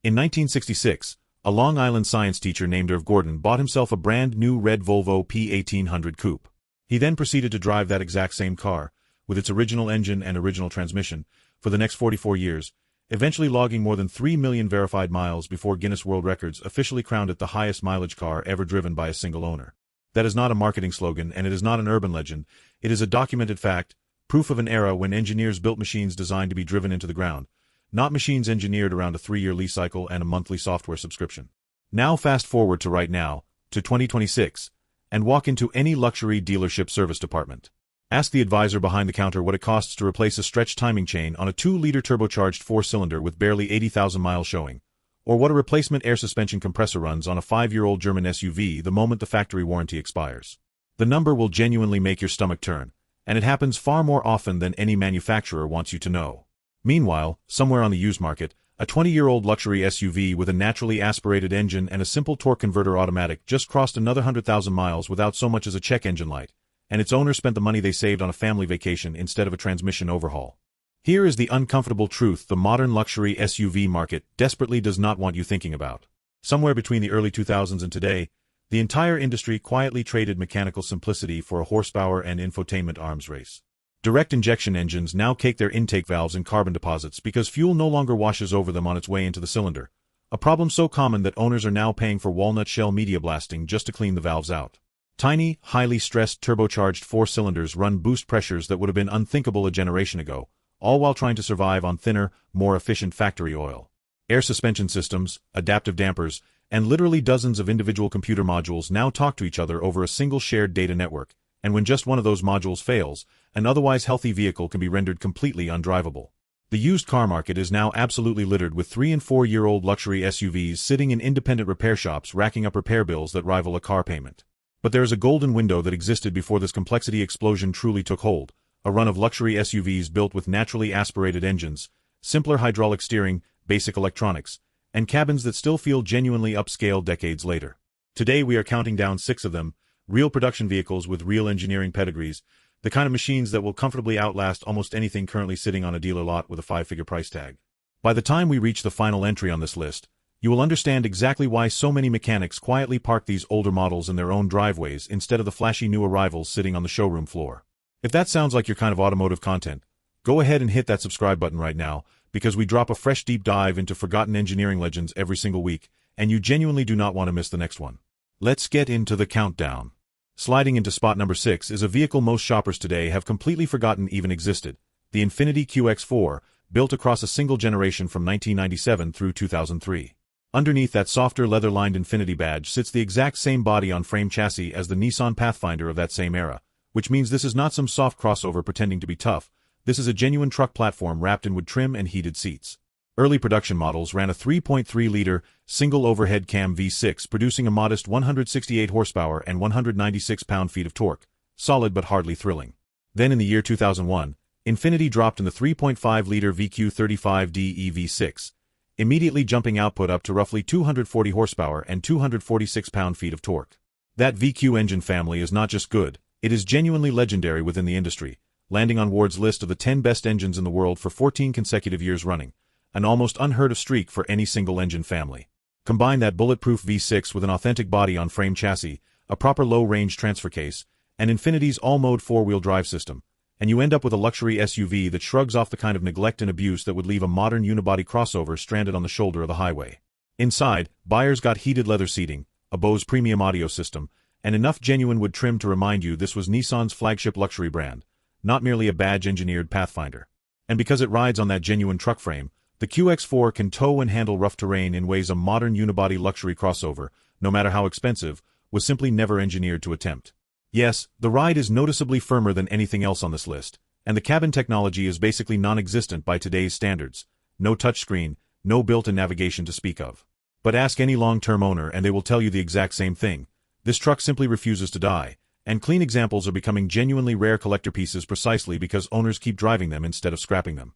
In 1966, a Long Island science teacher named Irv Gordon bought himself a brand new red Volvo P1800 coupe. He then proceeded to drive that exact same car, with its original engine and original transmission, for the next 44 years, eventually logging more than 3 million verified miles before Guinness World Records officially crowned it the highest mileage car ever driven by a single owner. That is not a marketing slogan, and it is not an urban legend. It is a documented fact, proof of an era when engineers built machines designed to be driven into the ground, not machines engineered around a 3-year lease cycle and a monthly software subscription. Now fast forward to right now, to 2026, and walk into any luxury dealership service department. Ask the advisor behind the counter what it costs to replace a stretched timing chain on a 2-liter turbocharged 4-cylinder with barely 80,000 miles showing, or what a replacement air suspension compressor runs on a 5-year-old German SUV the moment the factory warranty expires. The number will genuinely make your stomach turn, and it happens far more often than any manufacturer wants you to know. Meanwhile, somewhere on the used market, a 20-year-old luxury SUV with a naturally aspirated engine and a simple torque converter automatic just crossed another 100,000 miles without so much as a check engine light, and its owner spent the money they saved on a family vacation instead of a transmission overhaul. Here is the uncomfortable truth the modern luxury SUV market desperately does not want you thinking about. Somewhere between the early 2000s and today, the entire industry quietly traded mechanical simplicity for a horsepower and infotainment arms race. Direct injection engines now cake their intake valves in carbon deposits because fuel no longer washes over them on its way into the cylinder, a problem so common that owners are now paying for walnut shell media blasting just to clean the valves out. Tiny, highly stressed turbocharged 4-cylinders run boost pressures that would have been unthinkable a generation ago, all while trying to survive on thinner, more efficient factory oil. Air suspension systems, adaptive dampers, and literally dozens of individual computer modules now talk to each other over a single shared data network, and when just one of those modules fails, an otherwise healthy vehicle can be rendered completely undrivable. The used car market is now absolutely littered with 3- and 4-year-old luxury SUVs sitting in independent repair shops racking up repair bills that rival a car payment. But there is a golden window that existed before this complexity explosion truly took hold, a run of luxury SUVs built with naturally aspirated engines, simpler hydraulic steering, basic electronics, and cabins that still feel genuinely upscale decades later. Today we are counting down 6 of them, real production vehicles with real engineering pedigrees, the kind of machines that will comfortably outlast almost anything currently sitting on a dealer lot with a 5-figure price tag. By the time we reach the final entry on this list, you will understand exactly why so many mechanics quietly park these older models in their own driveways instead of the flashy new arrivals sitting on the showroom floor. If that sounds like your kind of automotive content, go ahead and hit that subscribe button right now, because we drop a fresh deep dive into forgotten engineering legends every single week, and you genuinely do not want to miss the next one. Let's get into the countdown. Sliding into spot number 6 is a vehicle most shoppers today have completely forgotten even existed, the Infiniti QX4, built across a single generation from 1997 through 2003. Underneath that softer leather-lined Infiniti badge sits the exact same body-on-frame chassis as the Nissan Pathfinder of that same era, which means this is not some soft crossover pretending to be tough. This is a genuine truck platform wrapped in wood trim and heated seats. Early production models ran a 3.3-liter, single overhead cam V6 producing a modest 168 horsepower and 196 pound-feet of torque, solid but hardly thrilling. Then in the year 2001, Infiniti dropped in the 3.5-liter VQ35D EV6, immediately jumping output up to roughly 240 horsepower and 246 pound-feet of torque. That VQ engine family is not just good, it is genuinely legendary within the industry, landing on Ward's list of the 10 best engines in the world for 14 consecutive years running, an almost unheard of streak for any single engine family. Combine that bulletproof V6 with an authentic body-on-frame chassis, a proper low-range transfer case, and Infiniti's all-mode 4-wheel drive system, and you end up with a luxury SUV that shrugs off the kind of neglect and abuse that would leave a modern unibody crossover stranded on the shoulder of the highway. Inside, buyers got heated leather seating, a Bose premium audio system, and enough genuine wood trim to remind you this was Nissan's flagship luxury brand, not merely a badge-engineered Pathfinder. And because it rides on that genuine truck frame, the QX4 can tow and handle rough terrain in ways a modern unibody luxury crossover, no matter how expensive, was simply never engineered to attempt. Yes, the ride is noticeably firmer than anything else on this list, and the cabin technology is basically non-existent by today's standards. No touchscreen, no built-in navigation to speak of. But ask any long-term owner and they will tell you the exact same thing. This truck simply refuses to die, and clean examples are becoming genuinely rare collector pieces precisely because owners keep driving them instead of scrapping them.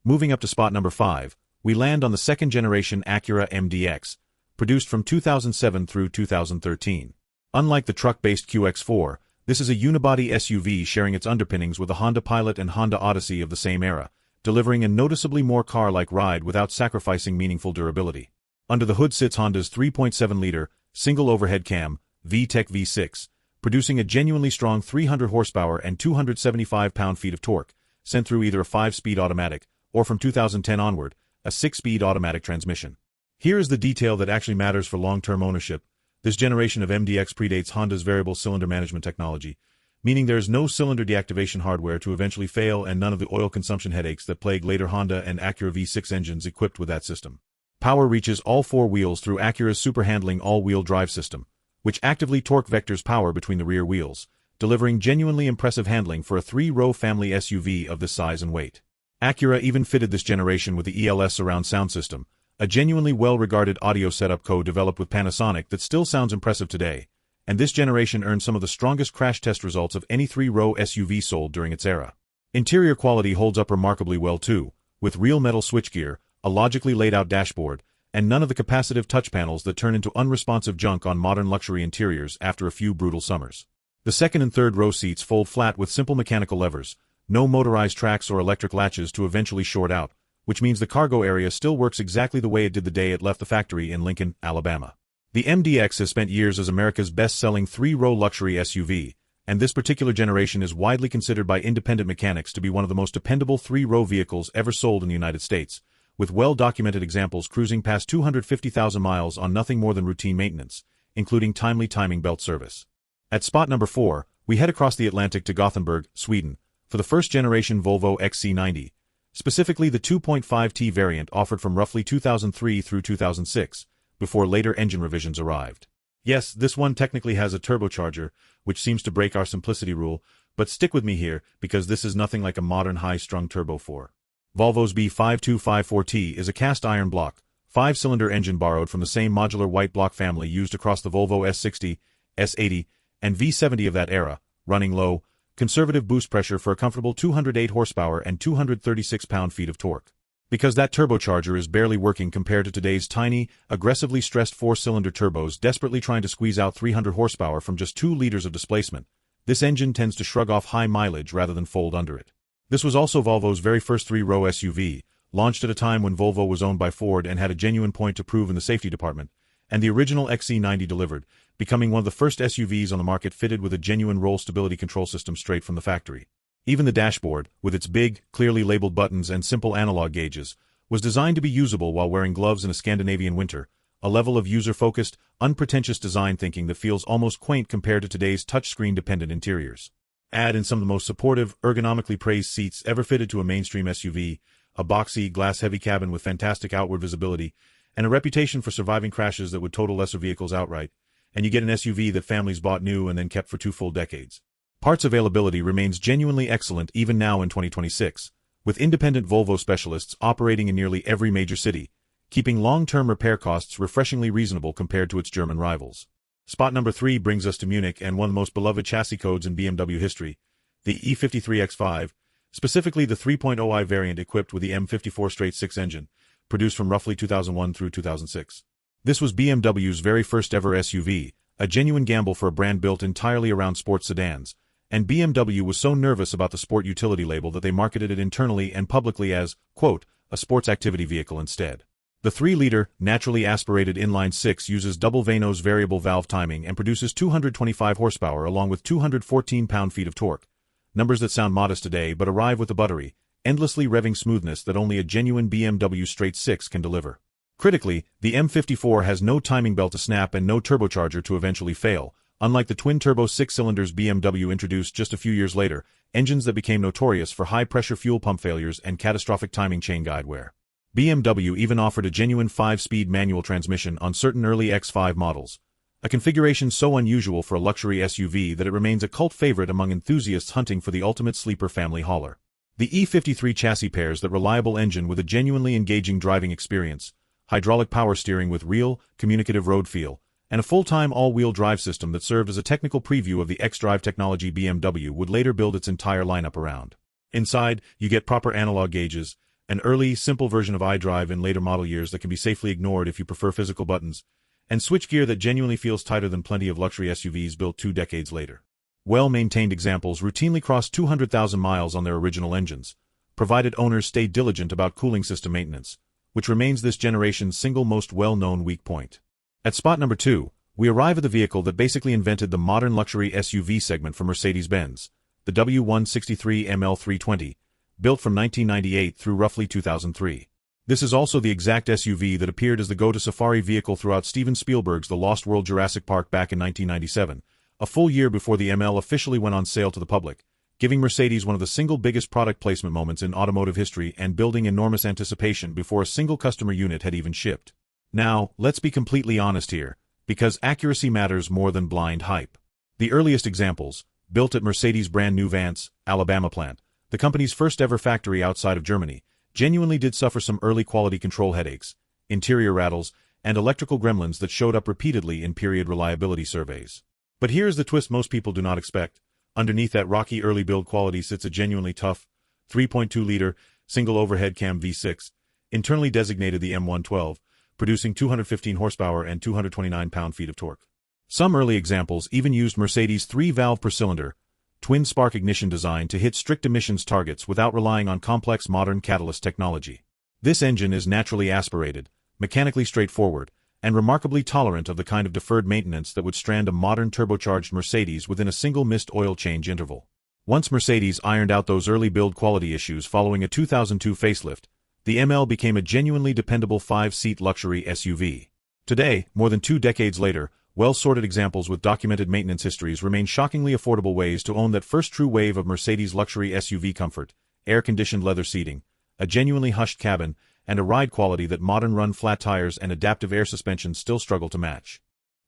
Moving up to spot number 5, we land on the second-generation Acura MDX, produced from 2007 through 2013. Unlike the truck-based QX4, this is a unibody SUV sharing its underpinnings with the Honda Pilot and Honda Odyssey of the same era, delivering a noticeably more car-like ride without sacrificing meaningful durability. Under the hood sits Honda's 3.7-liter, single overhead cam, VTEC V6, producing a genuinely strong 300 horsepower and 275 pound-feet of torque, sent through either a 5-speed automatic, or from 2010 onward, a 6-speed automatic transmission. Here is the detail that actually matters for long-term ownership. This generation of MDX predates Honda's variable cylinder management technology, meaning there is no cylinder deactivation hardware to eventually fail and none of the oil consumption headaches that plague later Honda and Acura V6 engines equipped with that system. Power reaches all four wheels through Acura's super-handling all-wheel drive system, which actively torque vectors power between the rear wheels, delivering genuinely impressive handling for a 3-row family SUV of this size and weight. Acura even fitted this generation with the ELS surround sound system, a genuinely well-regarded audio setup co-developed with Panasonic that still sounds impressive today, and this generation earned some of the strongest crash test results of any 3-row SUV sold during its era. Interior quality holds up remarkably well too, with real metal switchgear, a logically laid-out dashboard, and none of the capacitive touch panels that turn into unresponsive junk on modern luxury interiors after a few brutal summers. The second and third row seats fold flat with simple mechanical levers, no motorized tracks or electric latches to eventually short out, which means the cargo area still works exactly the way it did the day it left the factory in Lincoln, Alabama. The MDX has spent years as America's best-selling 3-row luxury SUV, and this particular generation is widely considered by independent mechanics to be one of the most dependable 3-row vehicles ever sold in the United States, with well-documented examples cruising past 250,000 miles on nothing more than routine maintenance, including timely timing belt service. At spot number 4, we head across the Atlantic to Gothenburg, Sweden, for the first-generation Volvo XC90, specifically the 2.5T variant offered from roughly 2003 through 2006, before later engine revisions arrived. Yes, this one technically has a turbocharger, which seems to break our simplicity rule, but stick with me here because this is nothing like a modern high-strung turbo 4. Volvo's B5254T is a cast-iron block, 5-cylinder engine borrowed from the same modular white block family used across the Volvo S60, S80, and V70 of that era, running low, conservative boost pressure for a comfortable 208 horsepower and 236 pound-feet of torque. Because that turbocharger is barely working compared to today's tiny, aggressively stressed 4-cylinder turbos desperately trying to squeeze out 300 horsepower from just 2 liters of displacement, this engine tends to shrug off high mileage rather than fold under it. This was also Volvo's very first 3-row SUV, launched at a time when Volvo was owned by Ford and had a genuine point to prove in the safety department, and the original XC90 delivered, becoming one of the first SUVs on the market fitted with a genuine roll stability control system straight from the factory. Even the dashboard, with its big, clearly labeled buttons and simple analog gauges, was designed to be usable while wearing gloves in a Scandinavian winter, a level of user-focused, unpretentious design thinking that feels almost quaint compared to today's touchscreen-dependent interiors. Add in some of the most supportive, ergonomically praised seats ever fitted to a mainstream SUV, a boxy, glass-heavy cabin with fantastic outward visibility, and a reputation for surviving crashes that would total lesser vehicles outright, and you get an SUV that families bought new and then kept for 2 full decades. Parts availability remains genuinely excellent even now in 2026, with independent Volvo specialists operating in nearly every major city, keeping long-term repair costs refreshingly reasonable compared to its German rivals. Spot number 3 brings us to Munich and one of the most beloved chassis codes in BMW history, the E53X5, specifically the 3.0i variant equipped with the M54 straight-six engine, produced from roughly 2001 through 2006. This was BMW's very first ever SUV, a genuine gamble for a brand built entirely around sports sedans, and BMW was so nervous about the sport utility label that they marketed it internally and publicly as, quote, a sports activity vehicle instead. The 3-liter, naturally aspirated inline-6 uses double Vanos variable valve timing and produces 225 horsepower along with 214 pound-feet of torque, numbers that sound modest today but arrive with a buttery, endlessly revving smoothness that only a genuine BMW straight-six can deliver. Critically, the M54 has no timing belt to snap and no turbocharger to eventually fail, unlike the twin-turbo 6-cylinders BMW introduced just a few years later, engines that became notorious for high-pressure fuel pump failures and catastrophic timing chain guide wear. BMW even offered a genuine 5-speed manual transmission on certain early X5 models, a configuration so unusual for a luxury SUV that it remains a cult favorite among enthusiasts hunting for the ultimate sleeper family hauler. The E53 chassis pairs that reliable engine with a genuinely engaging driving experience, hydraulic power steering with real, communicative road feel, and a full-time all-wheel drive system that served as a technical preview of the X-Drive technology BMW would later build its entire lineup around. Inside, you get proper analog gauges, an early, simple version of iDrive in later model years that can be safely ignored if you prefer physical buttons, and switchgear that genuinely feels tighter than plenty of luxury SUVs built 2 decades later. Well-maintained examples routinely cross 200,000 miles on their original engines, provided owners stay diligent about cooling system maintenance, which remains this generation's single most well-known weak point. At spot number 2, we arrive at the vehicle that basically invented the modern luxury SUV segment for Mercedes-Benz, the W163 ML320, built from 1998 through roughly 2003. This is also the exact SUV that appeared as the go-to safari vehicle throughout Steven Spielberg's The Lost World Jurassic Park back in 1997, a full year before the ML officially went on sale to the public, giving Mercedes one of the single biggest product placement moments in automotive history and building enormous anticipation before a single customer unit had even shipped. Now, let's be completely honest here, because accuracy matters more than blind hype. The earliest examples, built at Mercedes' brand new Vance, Alabama plant, the company's first ever factory outside of Germany, genuinely did suffer some early quality control headaches, interior rattles, and electrical gremlins that showed up repeatedly in period reliability surveys. But here's the twist most people do not expect. Underneath that rocky early build quality sits a genuinely tough, 3.2-liter, single overhead cam V6, internally designated the M112, producing 215 horsepower and 229 pound-feet of torque. Some early examples even used Mercedes' 3-valve per-cylinder, twin-spark ignition design to hit strict emissions targets without relying on complex modern catalyst technology. This engine is naturally aspirated, mechanically straightforward, and remarkably tolerant of the kind of deferred maintenance that would strand a modern turbocharged Mercedes within a single missed oil change interval. Once Mercedes ironed out those early build quality issues following a 2002 facelift, the ML became a genuinely dependable 5-seat luxury SUV. Today, more than 2 decades later, well-sorted examples with documented maintenance histories remain shockingly affordable ways to own that first true wave of Mercedes luxury SUV comfort, air-conditioned leather seating, a genuinely hushed cabin, and a ride quality that modern run flat tires and adaptive air suspension still struggle to match.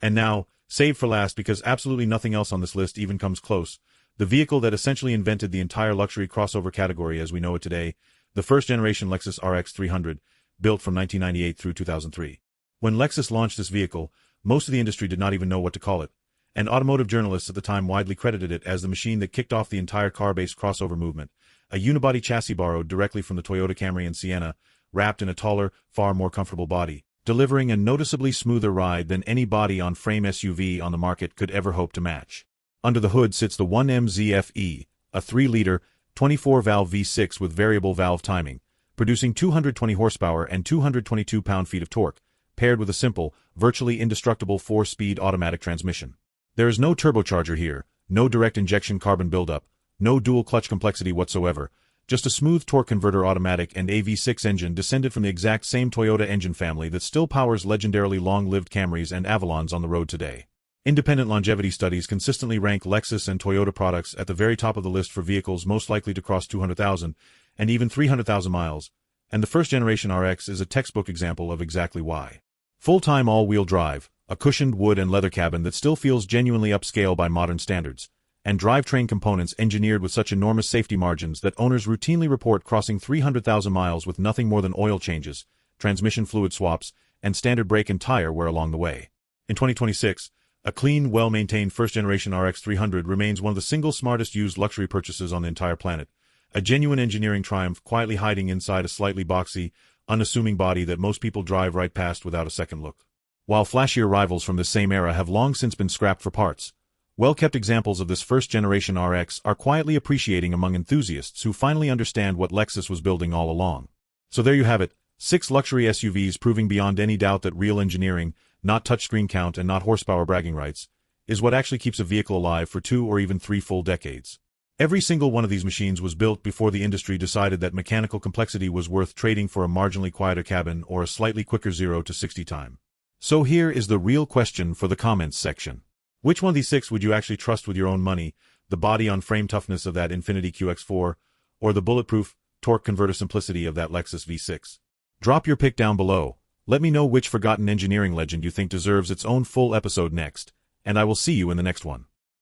And now, saved for last because absolutely nothing else on this list even comes close, the vehicle that essentially invented the entire luxury crossover category as we know it today, the first-generation Lexus RX 300, built from 1998 through 2003. When Lexus launched this vehicle, most of the industry did not even know what to call it, and automotive journalists at the time widely credited it as the machine that kicked off the entire car-based crossover movement, a unibody chassis borrowed directly from the Toyota Camry and Sienna, wrapped in a taller, far more comfortable body, delivering a noticeably smoother ride than any body-on-frame SUV on the market could ever hope to match. Under the hood sits the 1MZFE, a 3-liter, 24-valve V6 with variable valve timing, producing 220 horsepower and 222 pound-feet of torque, paired with a simple, virtually indestructible 4-speed automatic transmission. There is no turbocharger here, no direct injection carbon buildup, no dual clutch complexity whatsoever, just a smooth torque converter automatic and a V6 engine descended from the exact same Toyota engine family that still powers legendarily long-lived Camrys and Avalons on the road today. Independent longevity studies consistently rank Lexus and Toyota products at the very top of the list for vehicles most likely to cross 200,000 and even 300,000 miles, and the first-generation RX is a textbook example of exactly why. Full-time all-wheel drive, a cushioned wood and leather cabin that still feels genuinely upscale by modern standards, and drivetrain components engineered with such enormous safety margins that owners routinely report crossing 300,000 miles with nothing more than oil changes, transmission fluid swaps, and standard brake and tire wear along the way. In 2026, a clean, well-maintained first-generation RX 300 remains one of the single smartest used luxury purchases on the entire planet, a genuine engineering triumph quietly hiding inside a slightly boxy, unassuming body that most people drive right past without a second look. While flashier rivals from this same era have long since been scrapped for parts, well-kept examples of this first-generation RX are quietly appreciating among enthusiasts who finally understand what Lexus was building all along. So there you have it, 6 luxury SUVs proving beyond any doubt that real engineering, not touchscreen count and not horsepower bragging rights, is what actually keeps a vehicle alive for 2 or even 3 full decades. Every single one of these machines was built before the industry decided that mechanical complexity was worth trading for a marginally quieter cabin or a slightly quicker 0 to 60 time. So here is the real question for the comments section. Which one of these 6 would you actually trust with your own money, the body-on-frame toughness of that Infiniti QX4, or the bulletproof, torque converter simplicity of that Lexus V6? Drop your pick down below. Let me know which forgotten engineering legend you think deserves its own full episode next, and I will see you in the next one.